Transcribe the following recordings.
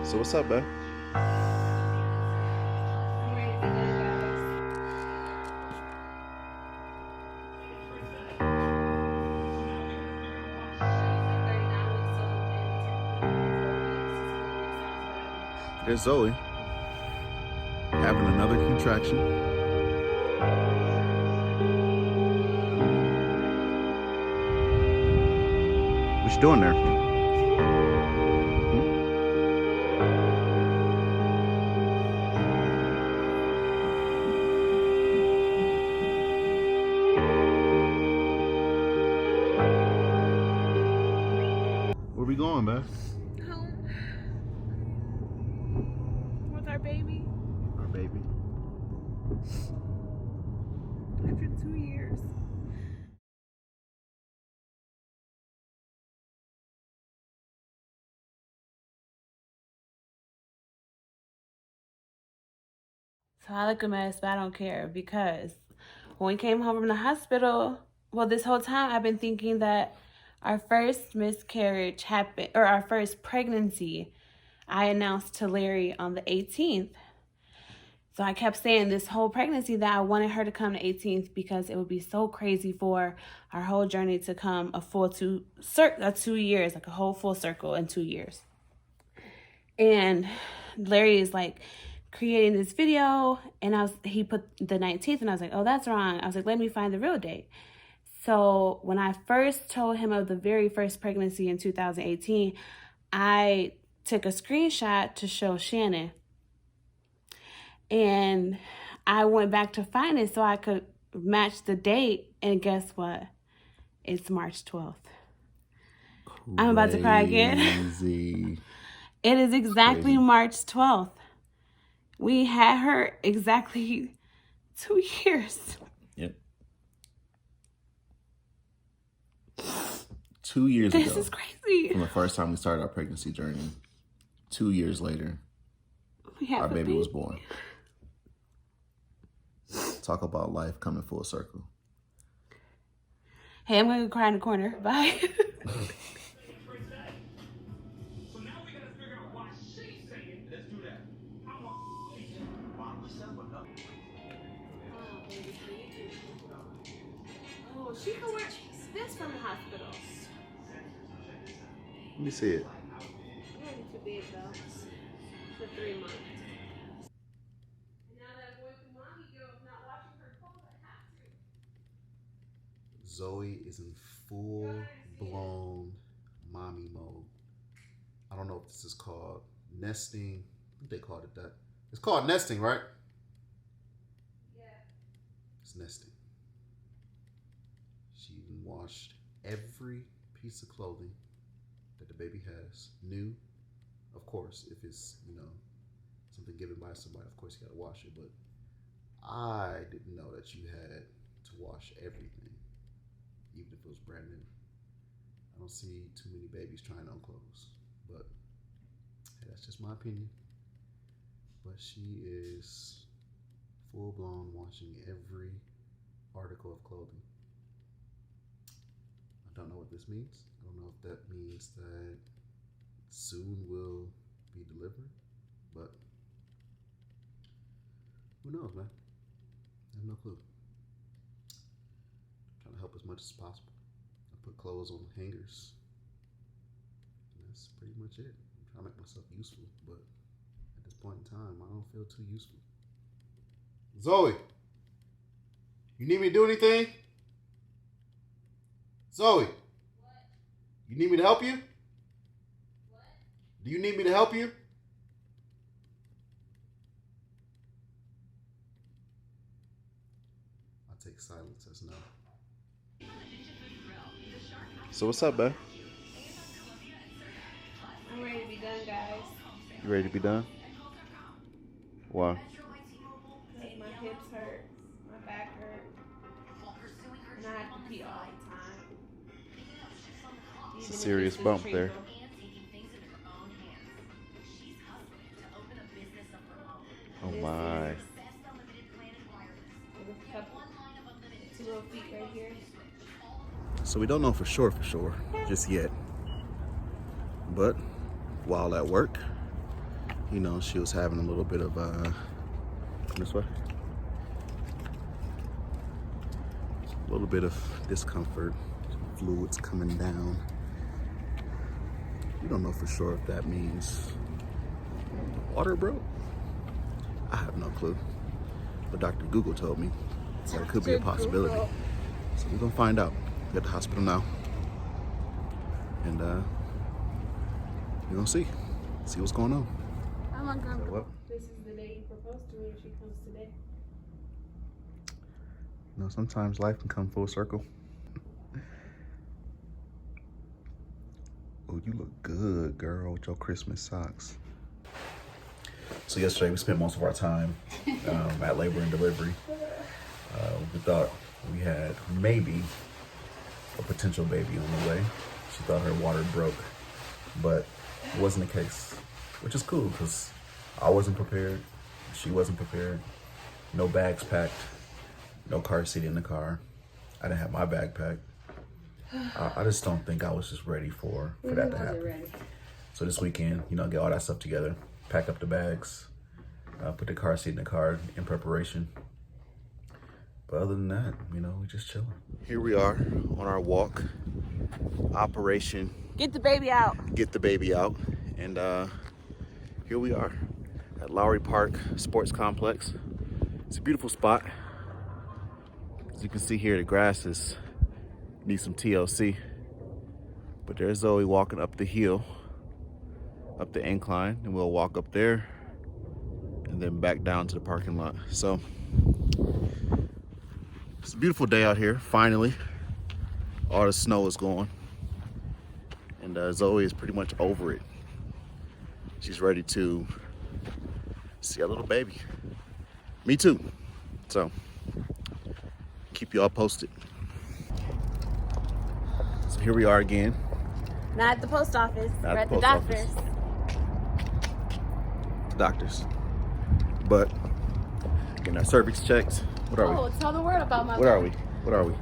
So what's up, babe? I'm ready to begin, guys. There's Zoe having another contraction. What you doing there? Where we going, Beth? Home with our baby Our baby. after 2 years. So I look a mess, but I don't care because when we came home from the hospital, well, this whole time I've been thinking that our first miscarriage happened, or our first pregnancy, I announced to Larry on the 18th. So I kept saying this whole pregnancy that I wanted her to come the 18th because it would be so crazy for our whole journey to come a full 2 years, like a whole full circle in 2 years. And Larry is like creating this video, and he put the 19th, and I was like, oh, that's wrong. I was like, let me find the real date. So when I first told him of the very first pregnancy in 2018, I took a screenshot to show Shannon. And I went back to find it so I could match the date. And guess what? It's March 12th. I'm about to cry again. It is exactly March 12th. We had her exactly 2 years. Yep. 2 years ago. This is crazy. From the first time we started our pregnancy journey. 2 years later, our baby was born. Talk about life coming full circle. Hey, I'm going to cry in the corner. Bye. Oh, she can wear this from the hospital. Let me see it. Maybe too big though. For 3 months. Now that I'm going through mommy guilt, not washing her clothes, I have to. Zoe is in full-blown mommy mode. I don't know if this is called nesting. I think they called it that. It's called nesting, right? Yeah. It's nesting. She even washed every piece of clothing that the baby has. New, of course, if it's, something given by somebody, of course you gotta wash it, but I didn't know that you had to wash everything, even if it was brand new. I don't see too many babies trying on clothes, but hey, that's just my opinion. But she is full-blown washing every article of clothing. I don't know what this means. I don't know if that means that soon will be delivered, but who knows, man? I have no clue. I'm trying to help as much as possible. I put clothes on hangers. And that's pretty much it. I'm trying to make myself useful, but at this point in time, I don't feel too useful. Zoe, you need me to do anything? Zoe, what? You need me to help you? What? Do you need me to help you? I'll take silence as no. So what's up, babe? I'm ready to be done, guys. You ready to be done? Why? Because my hips hurt, my back hurt, and I have to pee all the time. It's a serious bump there. Oh my. Two little feet right here. So we don't know for sure just yet. But while at work, you know, she was having a little bit of this way, a little bit of discomfort, fluids coming down. We don't know for sure if that means water broke. I have no clue, but Dr. Google told me that it could be a possibility. So we're gonna find out. We're at the hospital now, and we're gonna see what's going on. I'm not gonna. So what? This is the day you propose to me if she comes today. You know, sometimes life can come full circle. Oh, you look good, girl, with your Christmas socks. So yesterday we spent most of our time at labor and delivery. We thought we had maybe a potential baby on the way. She thought her water broke, but it wasn't the case, which is cool because I wasn't prepared. She wasn't prepared. No bags packed, no car seat in the car. I didn't have my bag packed. I just don't think I was just ready for that to happen. Ready. So this weekend, you know, get all that stuff together, pack up the bags, put the car seat in the car in preparation. But other than that, you know, we just chilling. Here we are on our walk. Operation Get the baby out. Get the baby out. And here we are at Lowry Park Sports Complex. It's a beautiful spot. As you can see here, the grass needs some TLC. But there's Zoe walking up the hill, up the incline, and we'll walk up there and then back down to the parking lot. So it's a beautiful day out here, finally. All the snow is gone. And Zoe is pretty much over it. She's ready to see a little baby. Me too. So keep you all posted. So here we are again. Not at the post office. Not We're at at the the post doctor's. Doctors. But getting our cervix checked. What are Oh, tell the world about my What are we? What are we?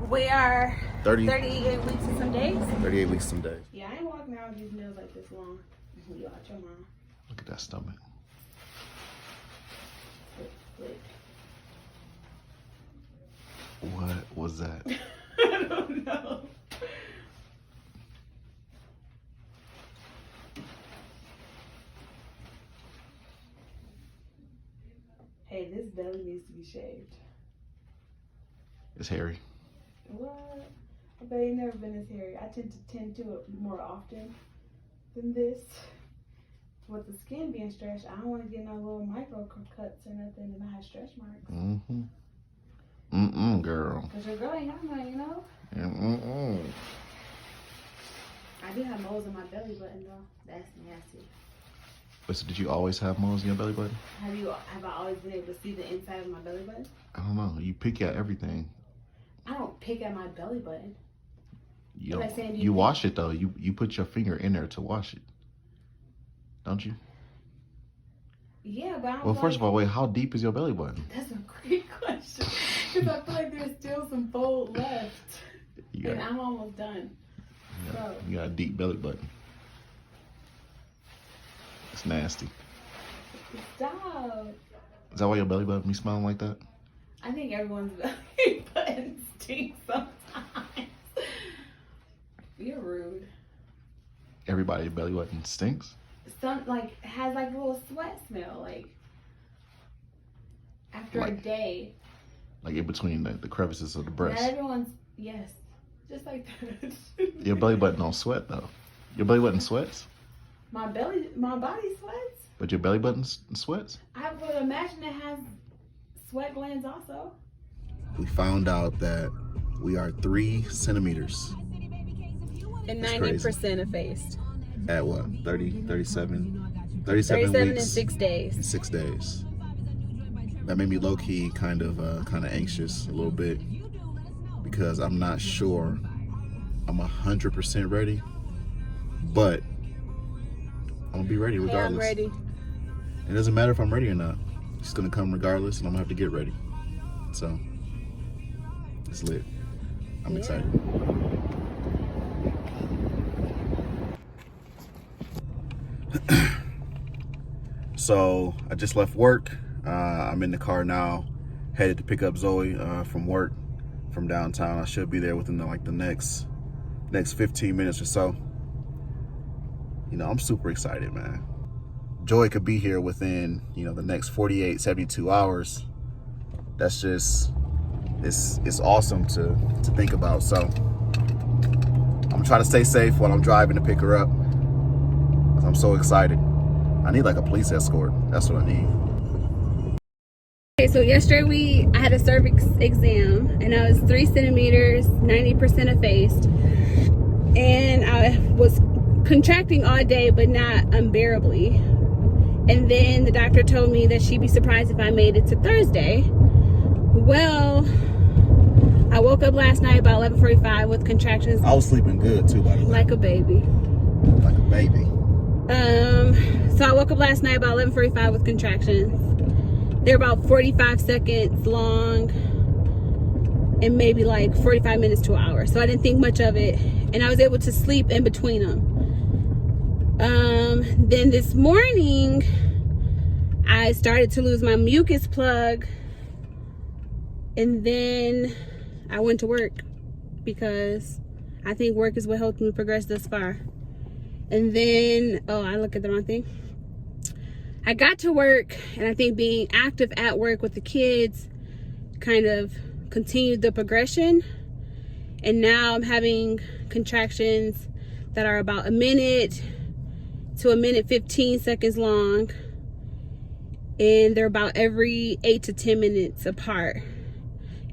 We are 30? 38 weeks and some days. 38 weeks, some days. Yeah, I ain't walking around with these nails like this long. You out your mom. Look at that stomach. Flick. What was that? I don't know. Hey, this belly needs to be shaved. It's hairy. What? I bet ain't never been as hairy. I tend to it more often than this. With the skin being stretched, I don't want to get no little micro cuts or nothing, and I have stretch marks. Girl. Cause your girl ain't have mine, you know. I do have moles in my belly button though. That's nasty. Wait, so did you always have moles in your belly button? Have I always been able to see the inside of my belly button? I don't know. You pick at everything. I don't pick at my belly button. You wash it though. You put your finger in there to wash it. Don't you? Yeah, but I don't. Well, first of all, wait, how deep is your belly button? That's a great question. Because I feel like there's still some fold left. And I'm almost done. You got a deep belly button. It's nasty. Stop. Is that why your belly button be smelling like that? I think everyone's belly button stinks sometimes. You're rude. Everybody's belly button stinks? Some has a little sweat smell, after a day. Like in between the crevices of the breast. Not everyone's, yes, just like that. Your belly button don't sweat though. Your belly button sweats? My body sweats. But your belly button sweats? I would imagine it has sweat glands also. We found out that we are 3 centimeters. And 90% effaced. At what? 37 weeks. in 6 days. In 6 days. That made me low-key kind of anxious a little bit because I'm not sure I'm 100% ready, but I'm gonna be ready regardless. Hey, I'm ready. It doesn't matter if I'm ready or not. It's gonna come regardless, and I'm gonna have to get ready. So it's lit. I'm excited. So I just left work. I'm in the car now, headed to pick up Zoe from work, from downtown. I should be there within the next 15 minutes or so. You know, I'm super excited, man. Joy could be here within, you know, the next 48, 72 hours. That's just, it's awesome to think about. So I'm trying to stay safe while I'm driving to pick her up. I'm so excited. I need like a police escort. That's what I need. Okay, so yesterday I had a cervix exam, and I was 3 centimeters, 90% effaced, and I was contracting all day, but not unbearably. And then the doctor told me that she'd be surprised if I made it to Thursday. Well, I woke up last night about 11:45 with contractions. I was sleeping good too, by the way. Like a baby. Like a baby. So I woke up last night about 11:45 with contractions. They're about 45 seconds long and maybe like 45 minutes to an hour. So I didn't think much of it, and I was able to sleep in between them. Then this morning, I started to lose my mucus plug, and then I went to work because I think work is what helped me progress this far. And then, oh, I looked at the wrong thing. I got to work, and I think being active at work with the kids kind of continued the progression. And now I'm having contractions that are about a minute to a minute 15 seconds long. And they're about every 8 to 10 minutes apart.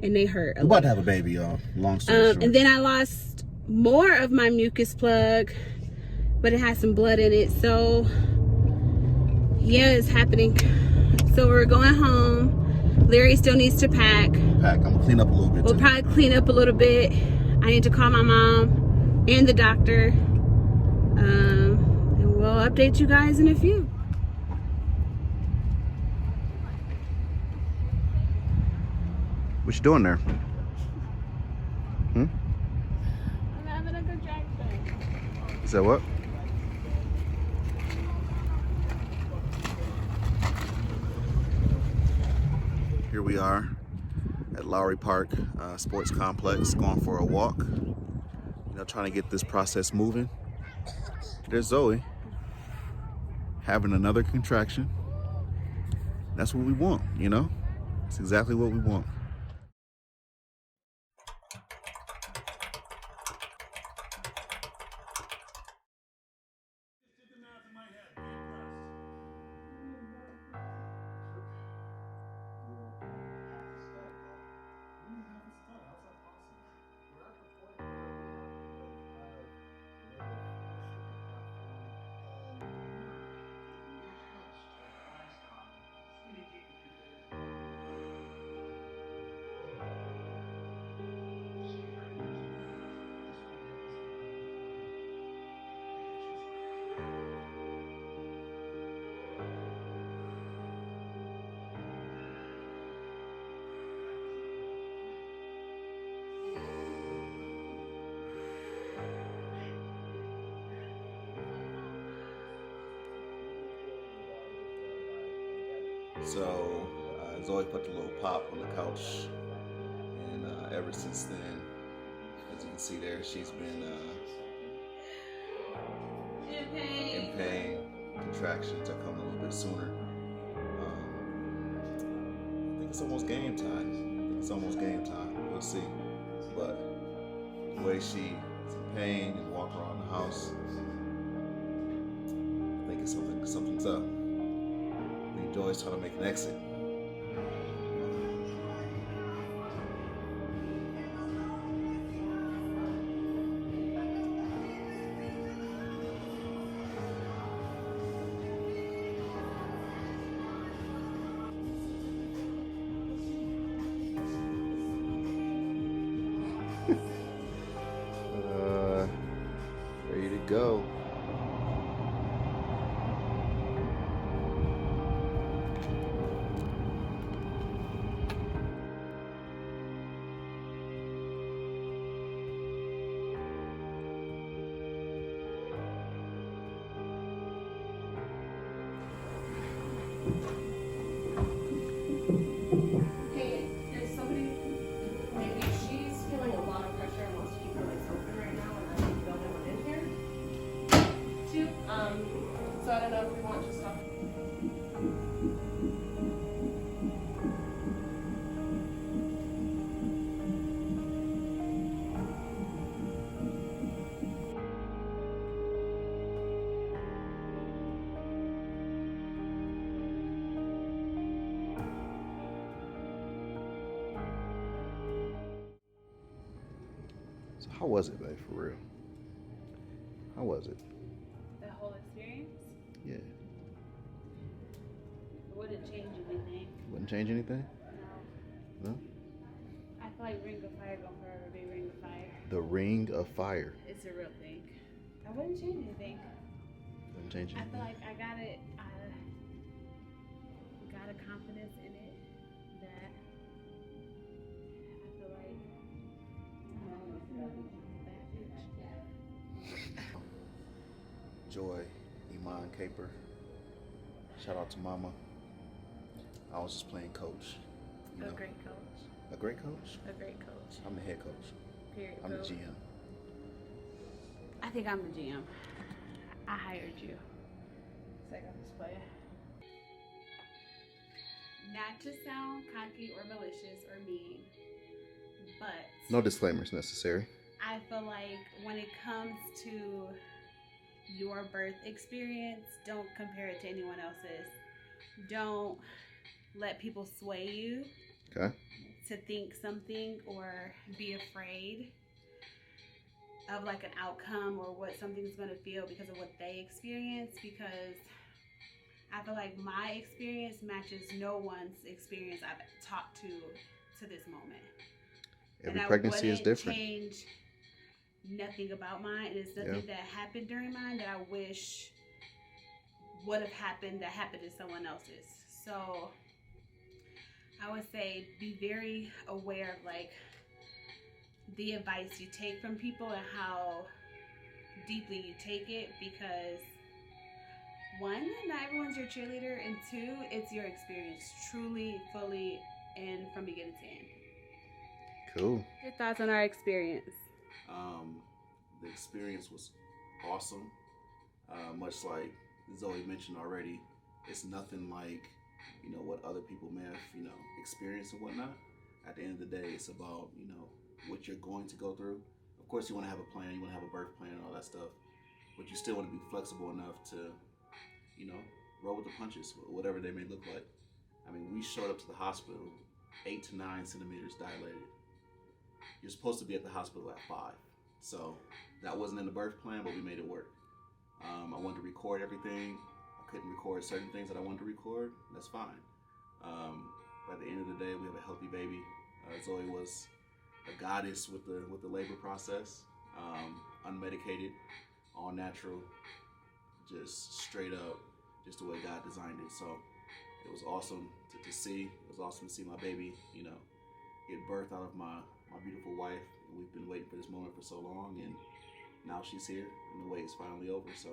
And they hurt a lot. We're about to have a baby, y'all. Long story short. And then I lost more of my mucus plug, but it has some blood in it. So yeah, it's happening. So we're going home. Larry still needs to pack. I'm gonna clean up a little bit. We'll probably clean up a little bit. I need to call my mom and the doctor. And we'll update you guys in a few. What you doing there? I'm having a contraction. Is that what? Here we are at Lowry Park Sports Complex, going for a walk. You know, trying to get this process moving. There's Zoe having another contraction. That's what we want, you know? It's exactly what we want. So Zoe put the little pop on the couch, and ever since then, as you can see there, she's been in pain. Contractions are coming a little bit sooner. I think it's almost game time. We'll see. But the way she's in pain and walk around the house, I think something's up. I think Joy's trying to make an exit. Ready to go. Hey, there's somebody, maybe she's feeling a lot of pressure and wants to keep her legs open right now, and I think the only one in here. Too. So I don't know if we want to stop. So how was it, babe, for real? How was it? The whole experience? Yeah. It wouldn't change anything. Wouldn't change anything? No. No? I feel like Ring of Fire gonna forever be Ring of Fire. The Ring of Fire. It's a real thing. I wouldn't change anything. Wouldn't change I anything. feel like I got it. I got a confidence in it that I feel like Joy, Iman, Caper. Shout out to Mama. I was just playing coach. You know? a great coach. A great coach? A great coach. I'm the head coach. Period. I'm the GM. I think I'm the GM. I hired you. Second display. Not to sound cocky or malicious or mean, but No disclaimers necessary. I feel like when it comes to your birth experience, don't compare it to anyone else's. Don't let people sway you Okay. to think something or be afraid of like an outcome or what something's going to feel because of what they experience, because I feel like my experience matches no one's experience I've talked to this moment. Every And pregnancy is I different. wouldn't change nothing about mine. It's nothing that happened during mine that I wish would have happened that happened to someone else's. So I would say be very aware of like the advice you take from people and how deeply you take it, because one, not everyone's your cheerleader, and two, it's your experience truly, fully, and from beginning to end. Cool. Your thoughts on our experience? The experience was awesome. Much like Zoe mentioned already, it's nothing like, you know, what other people may have, you know, experienced and whatnot. At the end of the day, it's about, you know, what you're going to go through. Of course, you want to have a plan, you want to have a birth plan and all that stuff, but you still want to be flexible enough to, you know, roll with the punches, whatever they may look like. I mean, we showed up to the hospital 8 to 9 centimeters dilated. You're supposed to be at the hospital at 5. So that wasn't in the birth plan, but we made it work. I wanted to record everything. I couldn't record certain things that I wanted to record. That's fine. But at the end of the day, we have a healthy baby. Zoe was a goddess with the labor process, unmedicated, all natural, just straight up, just the way God designed it. So it was awesome to see. It was awesome to see my baby, you know, get birth out of my beautiful wife. We've been waiting for this moment for so long, and now she's here, and the wait is finally over. So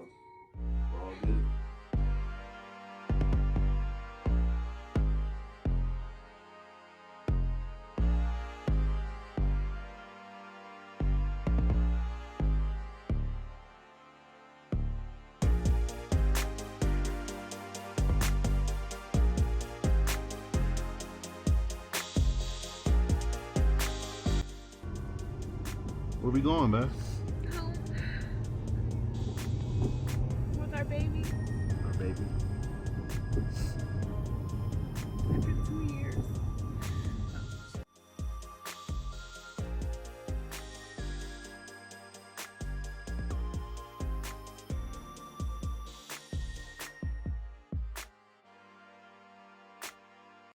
we're all good. Where we going, man? Home. With our baby. Our baby.